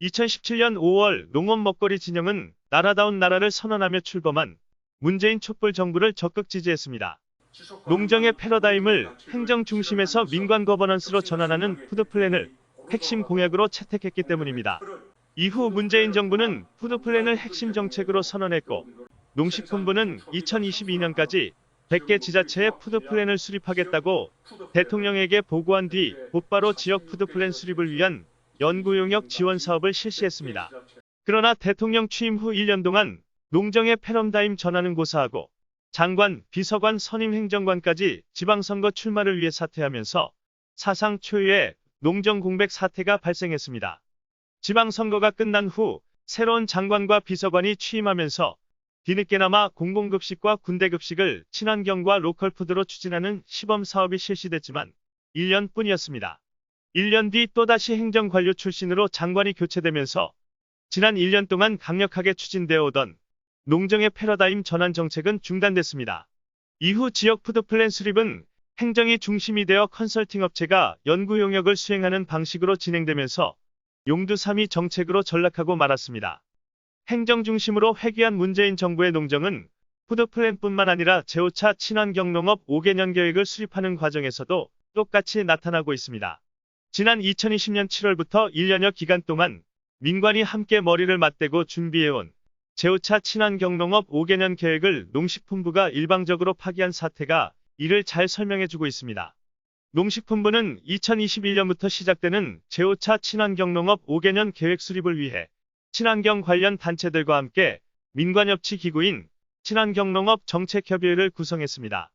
2017년 5월 농업 먹거리 진영은 나라다운 나라를 선언하며 출범한 문재인 촛불 정부를 적극 지지했습니다. 농정의 패러다임을 행정 중심에서 민관 거버넌스로 전환하는 푸드플랜을 핵심 공약으로 채택했기 때문입니다. 이후 문재인 정부는 푸드플랜을 핵심 정책으로 선언했고 농식품부는 2022년까지 100개 지자체에 푸드플랜을 수립하겠다고 대통령에게 보고한 뒤 곧바로 지역 푸드플랜 수립을 위한 연구용역 지원 사업을 실시했습니다. 그러나 대통령 취임 후 1년 동안 농정의 패러다임 전환은 고사하고 장관, 비서관, 선임 행정관까지 지방선거 출마를 위해 사퇴하면서 사상 초유의 농정 공백 사태가 발생했습니다. 지방선거가 끝난 후 새로운 장관과 비서관이 취임하면서 뒤늦게나마 공공급식과 군대급식을 친환경과 로컬푸드로 추진하는 시범사업이 실시됐지만 1년뿐이었습니다. 1년 뒤 또다시 행정관료 출신으로 장관이 교체되면서 지난 1년 동안 강력하게 추진되어 오던 농정의 패러다임 전환 정책은 중단됐습니다. 이후 지역 푸드플랜 수립은 행정이 중심이 되어 컨설팅 업체가 연구 용역을 수행하는 방식으로 진행되면서 용두 3위 정책으로 전락하고 말았습니다. 행정 중심으로 회귀한 문재인 정부의 농정은 푸드플랜뿐만 아니라 제5차 친환경 농업 5개년 계획을 수립하는 과정에서도 똑같이 나타나고 있습니다. 지난 2020년 7월부터 1년여 기간 동안 민관이 함께 머리를 맞대고 준비해온 제5차 친환경 농업 5개년 계획을 농식품부가 일방적으로 파기한 사태가 이를 잘 설명해주고 있습니다. 농식품부는 2021년부터 시작되는 제5차 친환경 농업 5개년 계획 수립을 위해 친환경 관련 단체들과 함께 민관협치 기구인 친환경농업 정책협의회를 구성했습니다.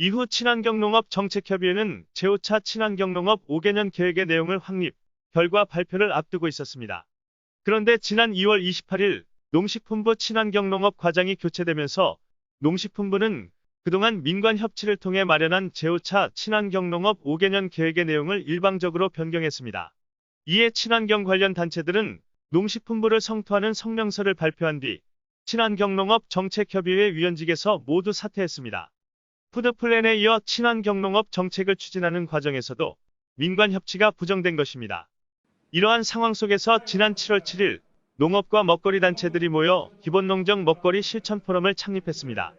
이후 친환경농업 정책협의회는 제5차 친환경농업 5개년 계획의 내용을 확립, 결과 발표를 앞두고 있었습니다. 그런데 지난 2월 28일 농식품부 친환경농업 과장이 교체되면서 농식품부는 그동안 민관 협치를 통해 마련한 제5차 친환경농업 5개년 계획의 내용을 일방적으로 변경했습니다. 이에 친환경 관련 단체들은 농식품부를 성토하는 성명서를 발표한 뒤 친환경농업 정책협의회 위원직에서 모두 사퇴했습니다. 푸드플랜에 이어 친환경농업 정책을 추진하는 과정에서도 민관 협치가 부정된 것입니다. 이러한 상황 속에서 지난 7월 7일 농업과 먹거리 단체들이 모여 기본농정 먹거리 실천 포럼을 창립했습니다.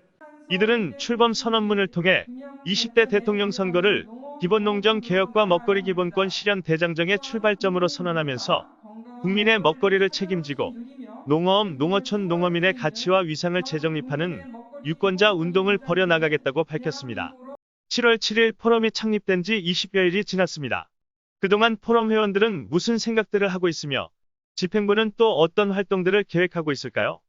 이들은 출범 선언문을 통해 20대 대통령 선거를 기본농정 개혁과 먹거리 기본권 실현 대장정의 출발점으로 선언하면서 국민의 먹거리를 책임지고 농어업, 농어촌, 농어민의 가치와 위상을 재정립하는 유권자 운동을 벌여나가겠다고 밝혔습니다. 7월 7일 포럼이 창립된 지 20여일이 지났습니다. 그동안 포럼 회원들은 무슨 생각들을 하고 있으며 집행부는 또 어떤 활동들을 계획하고 있을까요?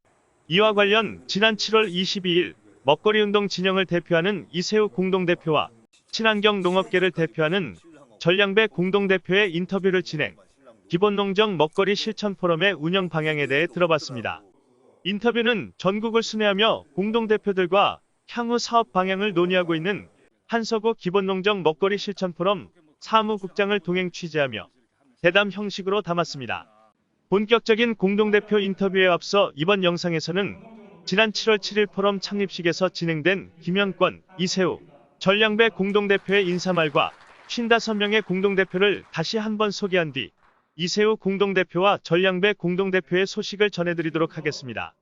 이와 관련 지난 7월 22일 먹거리운동 진영을 대표하는 이세우 공동대표와 친환경 농업계를 대표하는 전량배 공동대표의 인터뷰를 진행, 기본농정 먹거리 실천 포럼의 운영 방향에 대해 들어봤습니다. 인터뷰는 전국을 순회하며 공동대표들과 향후 사업 방향을 논의하고 있는 한서구 기본농정 먹거리 실천 포럼 사무국장을 동행 취재하며 대담 형식으로 담았습니다. 본격적인 공동대표 인터뷰에 앞서 이번 영상에서는 지난 7월 7일 포럼 창립식에서 진행된 김영권, 이세우, 전량배 공동대표의 인사말과 55명의 공동대표를 다시 한번 소개한 뒤 이세우 공동대표와 전량배 공동대표의 소식을 전해드리도록 하겠습니다.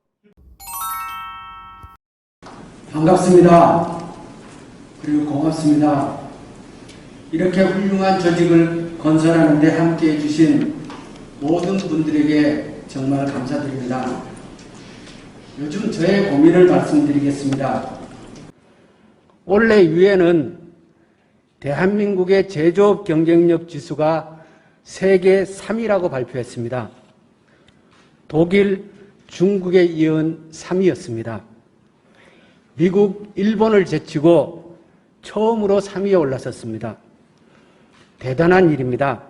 반갑습니다. 그리고 고맙습니다. 이렇게 훌륭한 조직을 건설하는 데 함께해 주신 모든 분들에게 정말 감사드립니다. 요즘 저의 고민을 말씀드리겠습니다. 올해 유엔은 대한민국의 제조업 경쟁력 지수가 세계 3위라고 발표했습니다. 독일, 중국에 이은 3위였습니다. 미국, 일본을 제치고 처음으로 3위에 올라섰습니다. 대단한 일입니다.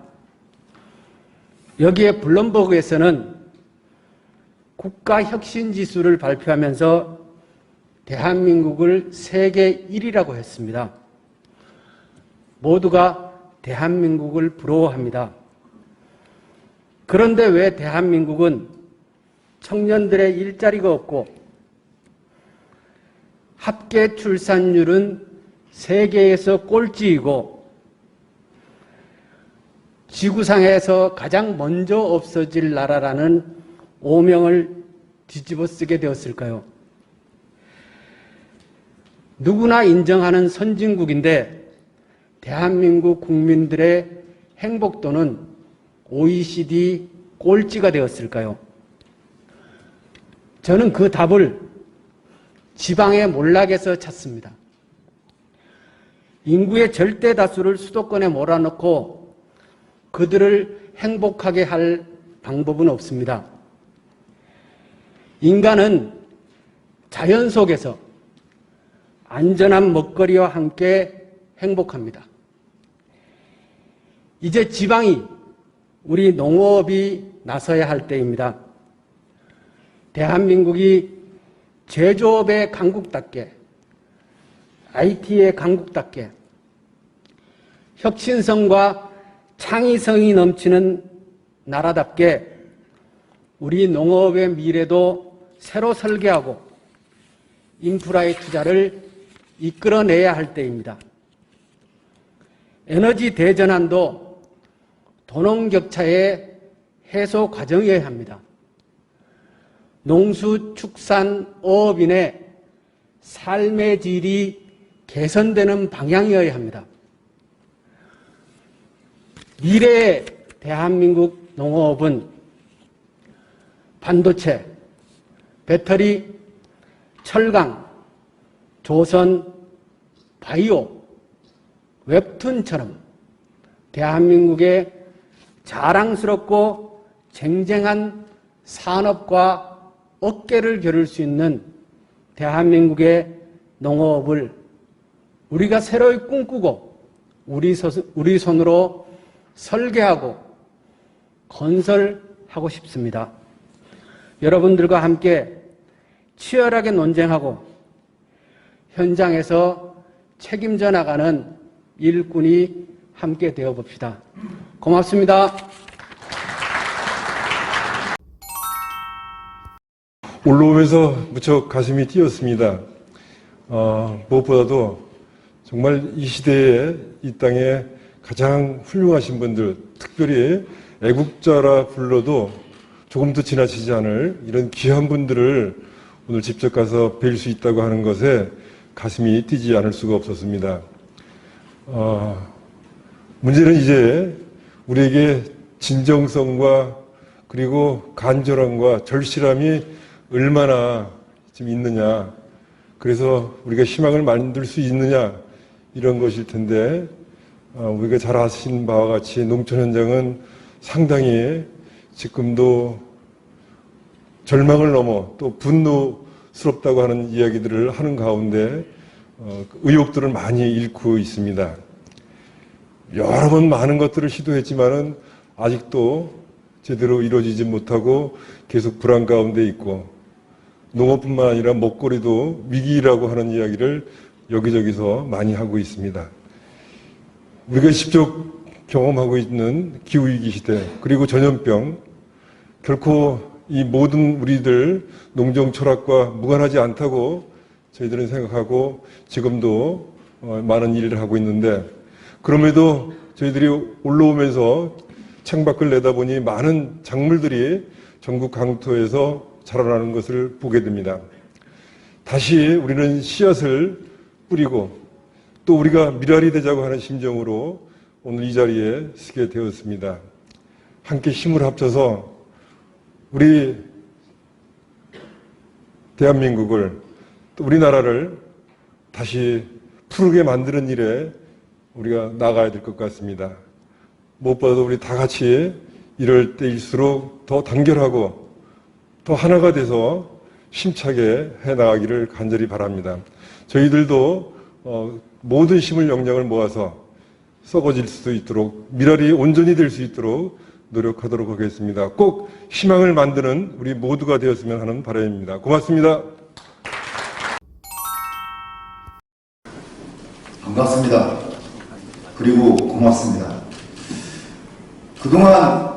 여기에 블룸버그에서는 국가혁신지수를 발표하면서 대한민국을 세계 1위라고 했습니다. 모두가 대한민국을 부러워합니다. 그런데 왜 대한민국은 청년들의 일자리가 없고 합계 출산율은 세계에서 꼴찌이고 지구상에서 가장 먼저 없어질 나라라는 오명을 뒤집어 쓰게 되었을까요? 누구나 인정하는 선진국인데 대한민국 국민들의 행복도는 OECD 꼴찌가 되었을까요? 저는 그 답을 지방의 몰락에서 찾습니다. 인구의 절대 다수를 수도권에 몰아넣고 그들을 행복하게 할 방법은 없습니다. 인간은 자연 속에서 안전한 먹거리와 함께 행복합니다. 이제 지방이 우리 농업이 나서야 할 때입니다. 대한민국이 제조업의 강국답게, IT의 강국답게, 혁신성과 창의성이 넘치는 나라답게 우리 농업의 미래도 새로 설계하고 인프라의 투자를 이끌어내야 할 때입니다. 에너지 대전환도 도농격차의 해소 과정이어야 합니다. 농수축산어업인의 삶의 질이 개선되는 방향이어야 합니다. 미래의 대한민국 농업은 반도체, 배터리, 철강, 조선, 바이오, 웹툰처럼 대한민국의 자랑스럽고 쟁쟁한 산업과 어깨를 겨룰 수 있는 대한민국의 농업을 우리가 새로이 꿈꾸고 우리 손으로 설계하고 건설하고 싶습니다. 여러분들과 함께 치열하게 논쟁하고 현장에서 책임져 나가는 일꾼이 함께 되어봅시다. 고맙습니다. 올라오면서 무척 가슴이 뛰었습니다. 무엇보다도 정말 이 시대에 이 땅에 가장 훌륭하신 분들, 특별히 애국자라 불러도 조금 더 지나치지 않을 이런 귀한 분들을 오늘 직접 가서 뵐 수 있다고 하는 것에 가슴이 뛰지 않을 수가 없었습니다. 문제는 이제 우리에게 진정성과 그리고 간절함과 절실함이 얼마나 좀 있느냐, 그래서 우리가 희망을 만들 수 있느냐, 이런 것일 텐데, 우리가 잘 아시는 바와 같이 농촌 현장은 상당히 지금도 절망을 넘어 또 분노스럽다고 하는 이야기들을 하는 가운데 의욕들을 많이 잃고 있습니다. 여러 번 많은 것들을 시도했지만은 아직도 제대로 이루어지지 못하고 계속 불안 가운데 있고, 농업뿐만 아니라 먹거리도 위기라고 하는 이야기를 여기저기서 많이 하고 있습니다. 우리가 직접 경험하고 있는 기후위기 시대, 그리고 전염병, 결코 이 모든 우리들 농정 철학과 무관하지 않다고 저희들은 생각하고 지금도 많은 일을 하고 있는데, 그럼에도 저희들이 올라오면서 창밖을 내다보니 많은 작물들이 전국 강토에서 자라나는 것을 보게 됩니다. 다시 우리는 씨앗을 뿌리고 또 우리가 미랄이 되자고 하는 심정으로 오늘 이 자리에 서게 되었습니다. 함께 힘을 합쳐서 우리 대한민국을, 또 우리나라를 다시 푸르게 만드는 일에 우리가 나가야 될 것 같습니다. 무엇보다도 우리 다 같이 이럴 때일수록 더 단결하고 더 하나가 돼서 힘차게 해나가기를 간절히 바랍니다. 저희들도 모든 힘을 역량을 모아서 썩어질 수 있도록, 미랄이 온전히 될 수 있도록 노력하도록 하겠습니다. 꼭 희망을 만드는 우리 모두가 되었으면 하는 바람입니다. 고맙습니다. 반갑습니다. 그리고 고맙습니다. 그동안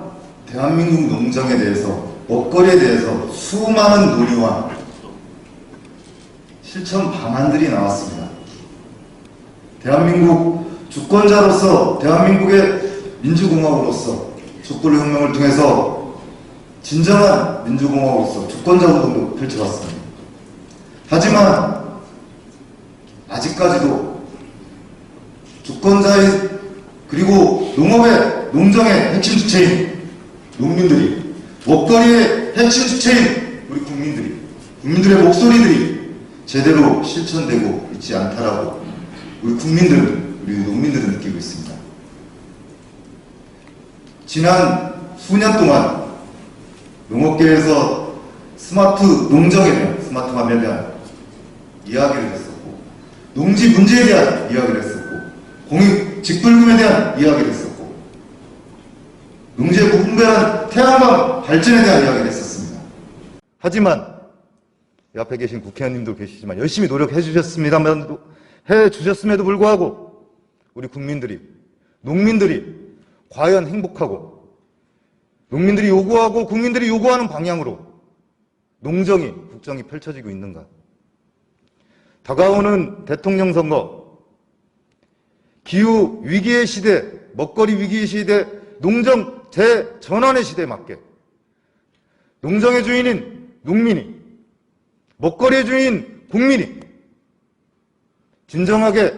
대한민국 농장에 대해서, 먹거리에 대해서 수많은 논의와 실천 방안들이 나왔습니다. 대한민국 주권자로서 대한민국의 민주공화국으로서 촛불혁명을 통해서 진정한 민주공화국으로서 주권자 운동도 펼쳐왔습니다. 하지만 아직까지도 주권자의 그리고 농정의 핵심 주체인 농민들이, 먹거리의 핵심 주체인 우리 국민들의 목소리들이 제대로 실천되고 있지 않다라고 우리 농민들은 느끼고 있습니다. 지난 수년 동안 농업계에서 스마트팜에 대한 이야기를 했었고, 농지 문제에 대한 이야기를 했었고, 공익 직불금에 대한 이야기를 했었고, 농지의 무분별한 태양광 발전에 대한 이야기를 했었습니다. 하지만 옆에 계신 국회의원님도 계시지만 열심히 노력해 주셨음에도 불구하고 우리 농민들이 과연 행복하고 농민들이 요구하고 국민들이 요구하는 방향으로 국정이 펼쳐지고 있는가? 다가오는 대통령 선거, 기후 위기의 시대, 먹거리 위기의 시대, 농정 재전환의 시대에 맞게 농정의 주인인 농민이, 먹거리의 주인인 국민이 진정하게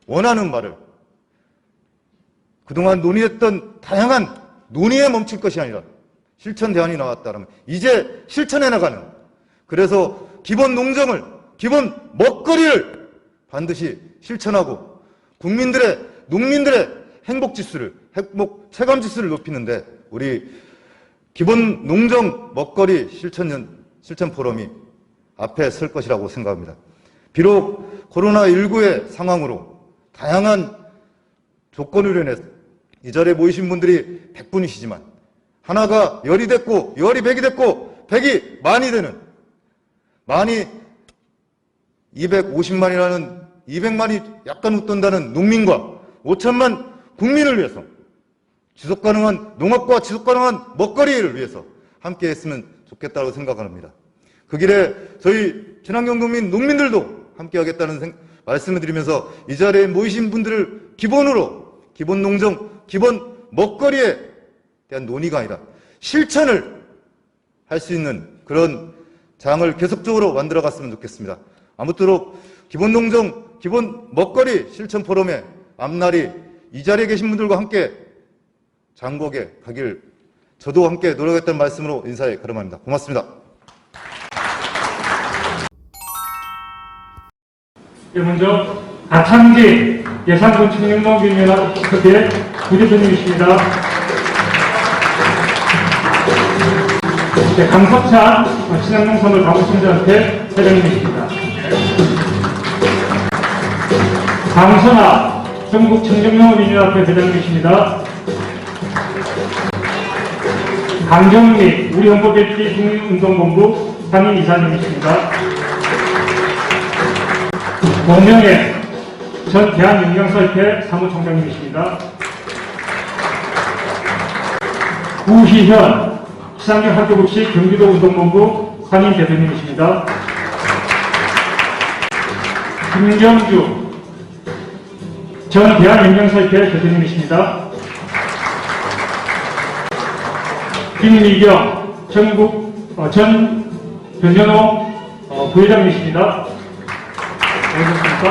원하는 바를 그동안 논의했던 다양한 논의에 멈출 것이 아니라 실천 대안이 나왔다면 이제 실천해 나가는, 그래서 기본 먹거리를 반드시 실천하고 농민들의 행복 체감 지수를 높이는데 우리 기본 먹거리 실천 포럼이 앞에 설 것이라고 생각합니다. 비록 코로나19의 상황으로 다양한 조건으로 인해서 이 자리에 모이신 분들이 100분이시지만 하나가 열이 됐고, 열이 100이 됐고, 100이 만이 되는, 만이 250만이라는 200만이 약간 웃돈다는 농민과 5천만 국민을 위해서 지속가능한 농업과 지속가능한 먹거리를 위해서 함께 했으면 좋겠다고 생각합니다. 그 길에 저희 친환경 국민 농민들도 함께 하겠다는 말씀을 드리면서 이 자리에 모이신 분들을 기본 먹거리에 대한 논의가 아니라 실천을 할 수 있는 그런 장을 계속적으로 만들어 갔으면 좋겠습니다. 아무쪼록 기본 먹거리 실천 포럼의 앞날이 이 자리에 계신 분들과 함께 장곡에 가길 저도 함께 노력했다는 말씀으로 인사에 가름합니다. 고맙습니다. 먼저 가창기 예산군 청년농민연합회 부대표님이십니다. 강석찬 신양농산물 가공심자협회 회장님이십니다. 강선아 전국 청정농업인연합회 회장님이십니다. 강정미 우리 헌법개혁 중운동본부 상임이사님이십니다. 공명애 전 대한영양사협회 사무총장님이십니다. 우희현 시상경 학교급식 경기도 운동본부 상임대표님이십니다. 김경주 전 대한영양사협회 대표님이십니다. 김미경 전 변연호 부회장님이십니다. 안녕하십니까?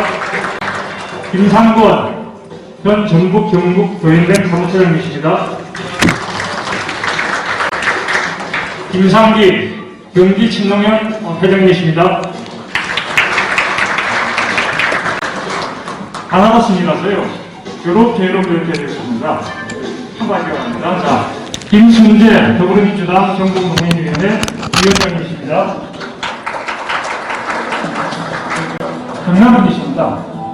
김상권 전 전북 경북 교인된 사무처장님이십니다. 김상기 경기 친농협 회장님이십니다. 다 나왔습니다서요. 이렇게 되겠습니다. 한마디로 합니다. 자, 김순재 더불어민주당 전국농민위원회 위원장님이십니다. 경남분이십니다.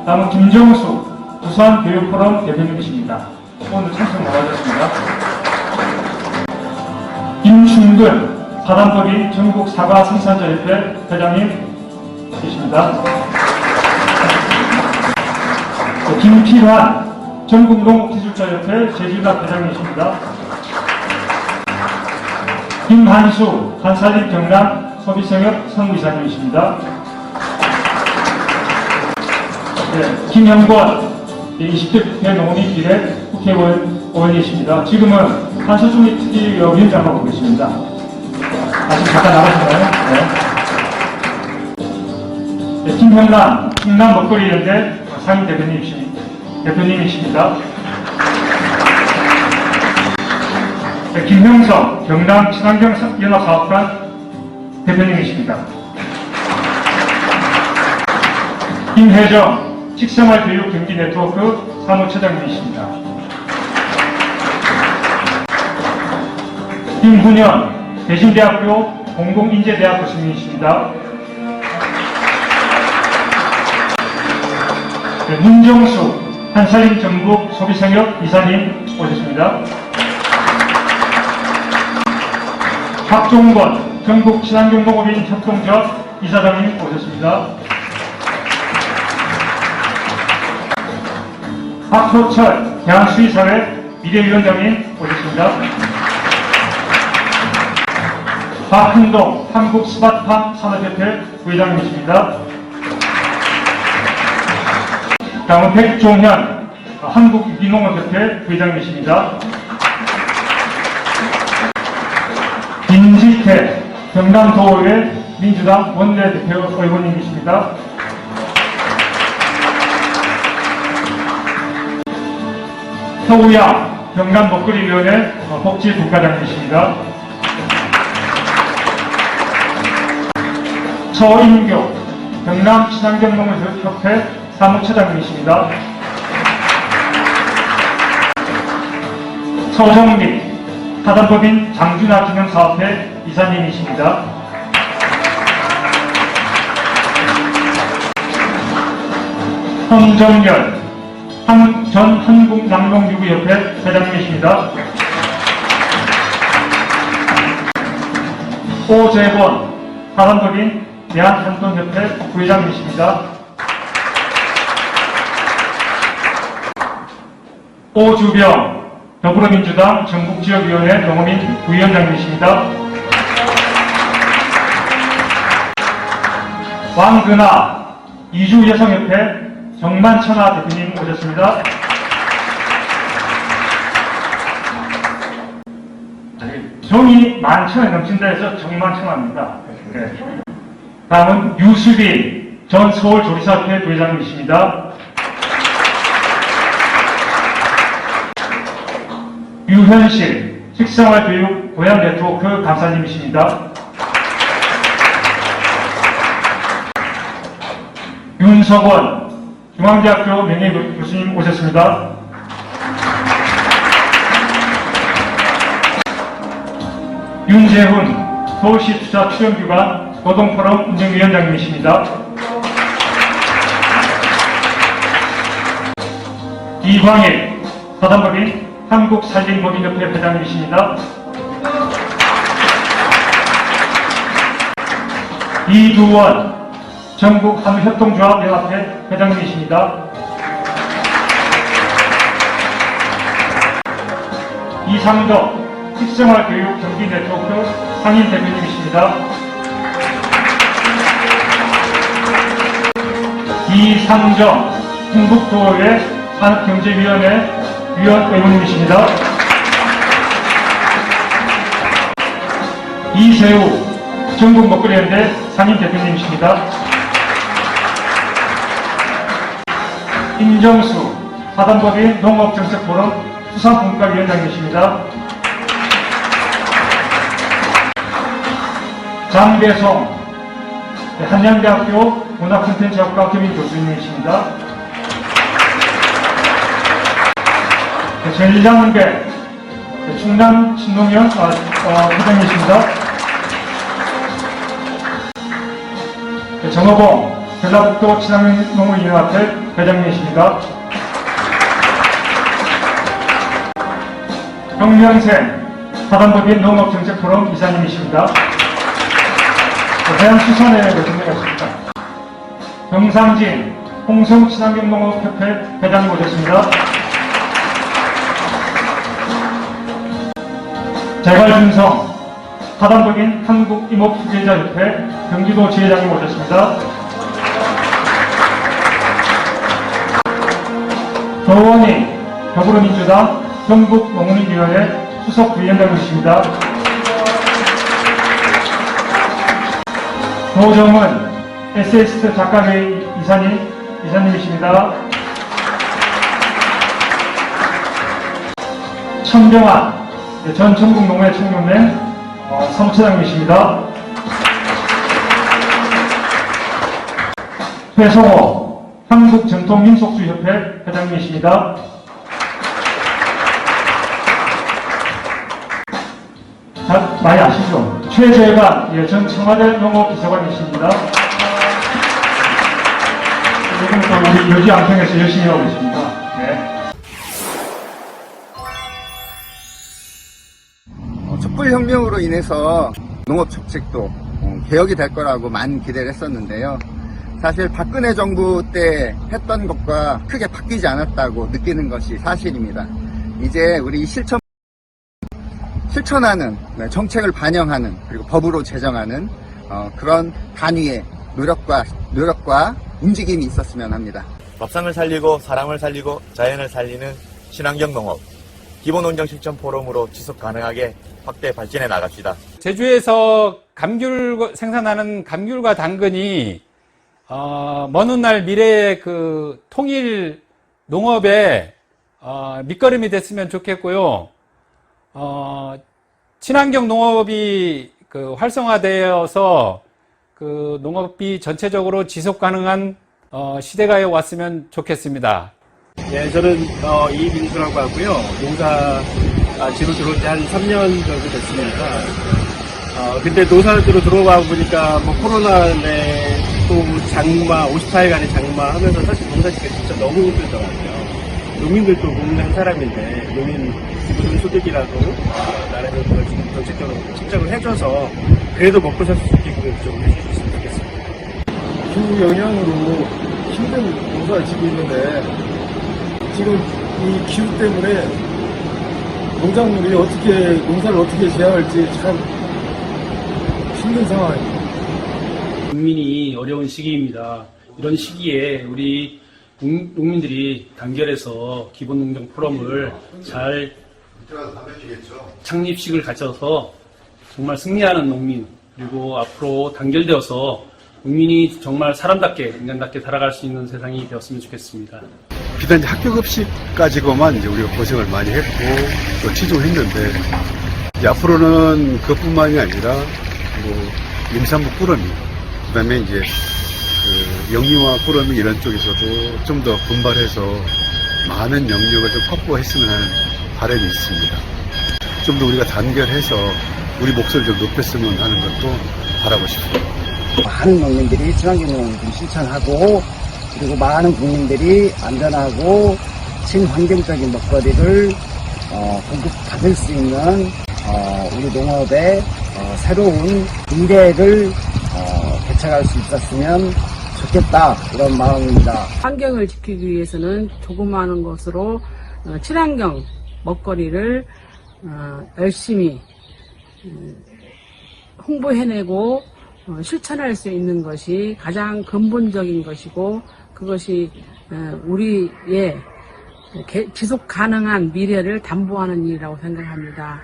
다음은 김정수 부산교육포럼 대표님이십니다. 오늘 참석 나와주셨습니다. 김충근 사단법인 전국 사과 생산자협회 회장님이십니다. 김필환 전국 농업기술자협회 제주갑 회장님이십니다. 김한수 한사립 경남 소비성협 상무이사님이십니다. 네, 김형권 20대 국회 농업인 비례 국회의원이십니다. 지금은 한수중립 특위위원장을 하고 계십니다. 아직 잠깐 나가셨나요? 네. 김형남, 충남 먹거리연대 상임 대표님이십니다. 네, 김형석, 경남 친환경연합사업단 대표님이십니다. 김혜정, 식생활교육 경기 네트워크 사무처장님이십니다. 김훈현, 대신대학교 공공인재대학 교수님이십니다. 네, 문정수, 한살림 전북 소비생협 이사님 오셨습니다. 박종건, 전국 친환경농업인 협동조합 이사장님 오셨습니다. 박효철, 대한수의사회 미래위원장님 오셨습니다. 박흥동, 한국스마트팜 산업협회 부회장님이십니다. 다음은 백종현, 한국유기농업협회 부회장님이십니다. 김지태, 경남도의회 민주당 원내대표 의원님이십니다. 서우양, 경남먹거리위원회 복지국가장님이십니다. 서인교, 경남친환경농업협회 사무처장님이십니다. 서정민, 사단법인 장준하 기능사업회 이사님이십니다. 황정열, 전 한국남농유구협회 회장님이십니다. 오재권, 사단법인 대한산동협회 부회장님이십니다. 오주병, 더불어민주당 전국지역위원회 농어민 부위원장님이십니다. 왕근아, 이주여성협회 정만천하 대표님 오셨습니다. 정이 만천에 넘친다 해서 정만천하입니다. 네. 다음은 유수빈, 전 서울조리사협회 부회장님이십니다. 유현실, 식생활교육 고향네트워크 감사님이십니다. 윤석원, 중앙대학교 명예교수님 오셨습니다. 윤재훈, 서울시 투자출연기관 노동포럼 운영위원장님이십니다. 이광일, 사단법인 한국산림법인협회 회장님이십니다. 이두원, 전국한우협동조합연합회 회장님이십니다. 이상덕, 식생활교육 경기네트워크 상임 대표님이십니다. 이상정, 충북도의회 산업경제위원회 위원 의원님이십니다. 이세우, 전국먹거리연대 상임 대표님이십니다. 임정수, 사단법인 농업정책포럼 수상분과위원장님이십니다. 장배송, 한양대학교 문화콘텐츠학과 겸임 교수님이십니다. 전장배, 충남신농연 회장님이십니다. 정호봉, 전라북도 친환경농업인연합회 회장님이십니다. 정명생, 사단법인 농업정책포럼 이사님이십니다. 해양수산회 교수님이십니다. 정상진, 홍성친환경농업협회 회장님 오셨습니다. 재갈준성, 사단법인 한국임업투자협회 경기도 지회장님 오셨습니다. 조원희 더불어민주당 경북농민위원회 수석위원장이십니다. 조정은 에세이스트 작가회의 이사님이십니다. 천병환 전 전국농민총연맹 사무처장님이십니다. 최성호 한국전통민속주협회 회장님이십니다. 많이 아시죠? 최재관 전 청와대 농업비서관이십니다. 요즘 또 우리 요지 안평에서 열심히 하고 계십니다. 네. 촛불혁명으로 인해서 농업 정책도 개혁이 될 거라고 많은 기대를 했었는데요. 사실 박근혜 정부 때 했던 것과 크게 바뀌지 않았다고 느끼는 것이 사실입니다. 이제 우리 실천하는 정책을 반영하는 그리고 법으로 제정하는 그런 단위의 노력과 움직임이 있었으면 합니다. 밥상을 살리고 사람을 살리고 자연을 살리는 친환경 농업 기본농장 실천 포럼으로 지속 가능하게 확대 발전해 나갑시다. 제주에서 생산하는 감귤과 당근이 먼 훗날 미래의 그 통일 농업의 밑거름이 됐으면 좋겠고요. 친환경 농업이 그 활성화되어서 그 농업이 전체적으로 지속 가능한 시대가 왔으면 좋겠습니다. 예, 저는 이민수라고 하고요. 농사지로 들어온 지 한 3년 정도 됐습니다. 근데 농사지로 들어와 보니까 뭐 코로나에 또 장마, 58일간의 장마 하면서 사실 농사짓기가 진짜 너무 힘들더라고요. 농민들도 먹는 사람인데 농민 기본 소득이라도 나라에서 그걸 지금 정책적으로 책정을 해줘서 그래도 먹고 살 수 있게끔 좀 해주셨으면 좋겠습니다. 기후 영향으로 힘든 농사를 짓고 있는데 지금 이 기후 때문에 농작물이 농사를 어떻게 지어야 할지 참 힘든 상황입니다. 국민이 어려운 시기입니다. 이런 시기에 우리 농민들이 단결해서 기본농장 포럼을 잘 창립식을 가져서 정말 승리하는 농민, 그리고 앞으로 단결되어서 국민이 정말 사람답게, 인간답게 살아갈 수 있는 세상이 되었으면 좋겠습니다. 비단 학교급식 가지고만 이제 우리가 고생을 많이 했고 또 치중했는데 이제 앞으로는 그것뿐만이 아니라 뭐 임산부 꾸러미, 그다음에 이제 그 영유아 꾸러미 이런 쪽에서도 좀 더 분발해서 많은 영역을 좀 확보했으면 하는 바람이 있습니다. 좀 더 우리가 단결해서 우리 목소리를 좀 높였으면 하는 것도 바라고 싶습니다. 많은 농민들이 친환경 농업을 실천하고 그리고 많은 국민들이 안전하고 친환경적인 먹거리를 공급받을 수 있는 우리 농업의 새로운 미래를 개척할 수 있었으면 좋겠다, 이런 마음입니다. 환경을 지키기 위해서는 조그마한 것으로 친환경 먹거리를 열심히 홍보해내고 실천할 수 있는 것이 가장 근본적인 것이고, 그것이 우리의 지속 가능한 미래를 담보하는 일이라고 생각합니다.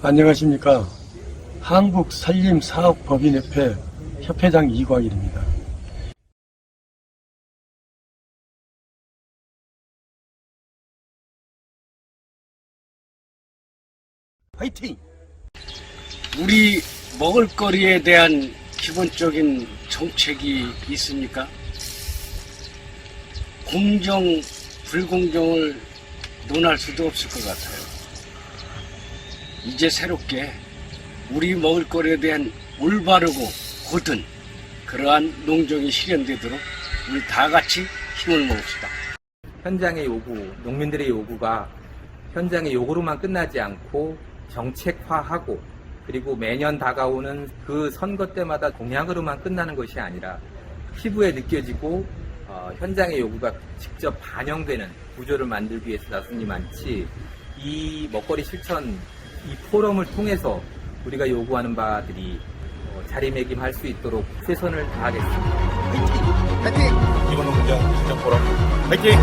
안녕하십니까. 한국산림사업법인협회 협회장 이광일입니다. 화이팅! 우리 먹을거리에 대한 기본적인 정책이 있습니까? 공정, 불공정을 논할 수도 없을 것 같아요. 이제 새롭게 우리 먹을거리에 대한 올바르고 고든 그러한 농정이 실현되도록 우리 다 같이 힘을 모읍시다. 현장의 요구, 농민들의 요구가 현장의 요구로만 끝나지 않고 정책화하고, 그리고 매년 다가오는 그 선거 때마다 공약으로만 끝나는 것이 아니라 피부에 느껴지고 현장의 요구가 직접 반영되는 구조를 만들기 위해서 나선이 많지, 이 먹거리 실천 이 포럼을 통해서 우리가 요구하는 바들이 자리매김할 수 있도록 최선을 다하겠습니다. 화이팅! 기본농장 실천 포럼 화이팅!